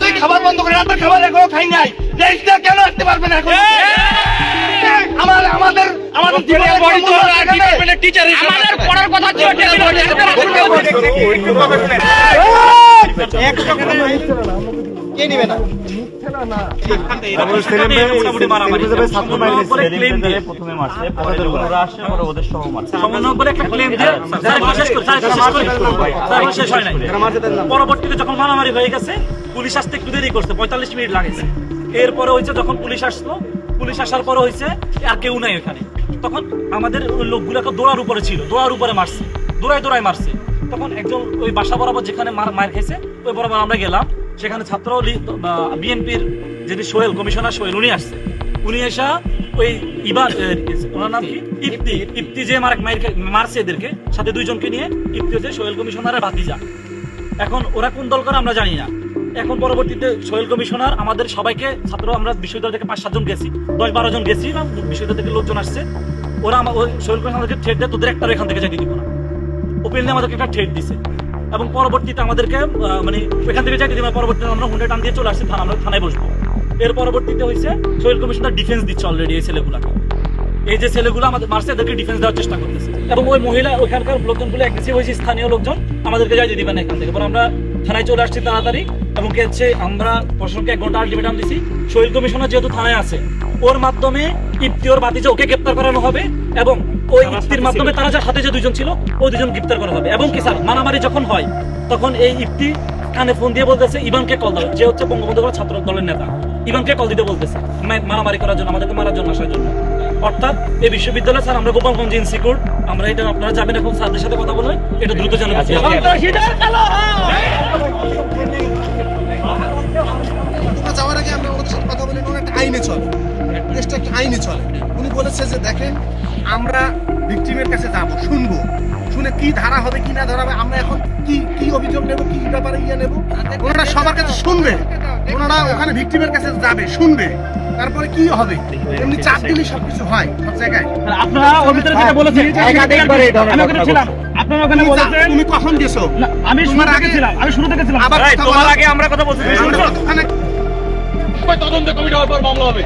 তুই খাবার বন্ধ করে রাতের খাবার এখনো খাই নাই, দেশটা কেন আসতে পারবে না এখন? আমাদের টিচার আমাদের পড়ার কথা ছিল, কে নিবে না? পরবর্তীতে যখন মারামারি হয়ে গেছে, পুলিশ আসতে একটু দেরি করছে, 45 মিনিট লাগেছে। এরপরে হয়েছে যখন পুলিশ আসলো, পুলিশ আসার পরে হয়েছে আর কেউ নাই এখানে। তখন আমাদের ওই লোকগুলোকে দৌড়ার উপরে ছিল, দৌড়ার উপরে মারছে, দৌড়ায় মারছে। তখন একজন ওই বাসা বরাবর যেখানে মার খেয়েছে ওই বরাবর আমরা গেলাম। সেখানে ছাত্র বিএনপির যিনি সোহেল, কমিশনার সোহেল, উনি আসছে। উনি এসা ওই ওনার নাম কি ইপ্তি যে মারছে এদেরকে, সাথে দুইজনকে নিয়ে, ইপ্তি হচ্ছে সোহেল কমিশনারের ভাতিজা। এখন ওরা কোন দল করে আমরা জানি না। এখন পরবর্তীতে সোহেল কমিশনার আমাদের সবাইকে, ছাত্র আমরা বিশ্ববিদ্যালয় থেকে 5-7 জন গেছি, 10-12 জন গেছি, বিশ্ববিদ্যালয় থেকে লোকজন আসছে। ওরা সোহেল কমিশনার আমাদেরকে থ্রেট দেয়, তোদের একটারও এখান থেকে যাইতে দিব না। ওপেনলি আমাদেরকে একটা থ্রেট দিছে। এবং পরবর্তীতে আমাদেরকে মানে এখান থেকে যাইতে দিবে। পরবর্তীতে আমরা হুন্ডে টান দিয়ে চলে আসছি, আমরা থানায় বসবো। এর পরবর্তীতে হয়েছে সোহেল কমিশনার ডিফেন্স দিচ্ছে অলরেডি এই ছেলেগুলাকে। এই যে ছেলেগুলো আমাদের মারছে, এদেরকে ডিফেন্স দেওয়ার চেষ্টা করতেছে। এবং ওই মহিলা, ওইখানকার লোকজনগুলো অ্যাগ্রেসিভ হয়েছে, স্থানীয় লোকজন আমাদেরকে যাইতে দিবে না এখান থেকে। পরে আমরা থানায় চলে আসছি তাড়াতাড়ি। এবং কি হচ্ছে, আমরা প্রশাসনকে 1 ঘন্টা আলটিমেটাম দিছি। সোহেল কমিশনার যেহেতু থানায় আছে, ওর মাধ্যমে ইপ্তি ওর ভাতিজা ওকে গ্রেপ্তার করানো হবে। এবং ওই ইপ্তির মাধ্যমে তারা যার সাথে যে 2 জন ছিল, ওই 2 জন গ্রেপ্তার করা হবে। এবং কি স্যার, মারামারি যখন হয় তখন এই ইপ্তি কানে ফোন দিয়ে বলতেছে ইবানকে কল দাও, যে হচ্ছে বঙ্গবন্ধু ছাত্র দলের নেতা। ইবানকে কল দিতে বলতেছে মারামারি করার জন্য, আমাদেরকে মারার জন্য, আসার জন্য। অর্থাৎ এই বিশ্ববিদ্যালয় স্যার, আমরা গোপালগঞ্জ ইনসিকিউর, আমরা এটা আপনারা যাবেন এখন স্যারদের সাথে কথা বলে এটা দ্রুত জানাবেন। যাওয়ার আগে আমরা ওদের সাথে কথা বলি, একটা আইনে চলে, দেশটা একটা আইনে চলে। উনি বলেছে যে দেখেন, আমরা ভিকটিমের কাছে যাবো, শুনবো, শুনে কি ধারা হবে কি না ধারা হবে, আমরা এখন কি অভিযোগ নেব, কি ব্যাপারে নেব, ওনারা সবার কাছে শুনবে। ওনারা ওখানে ভিকটিমের কাছে যাবে, শুনবে, তারপরে কি হবে। এমনি চাপ দিলেই সবকিছু হয় সব জায়গায়। আপনারা ওর ভিতরে যেটা বলেছেন, আমি ওখানে ছিলাম, আপনারা ওখানে বলেছেন। তুমি কখন গেছো? আমি শুরু থেকে ছিলাম, আমি শুরু থেকে ছিলাম। তোমার আগে আমরা কথা বলছি, তদন্ত কমিটি হওয়ার পর মামলা হবে।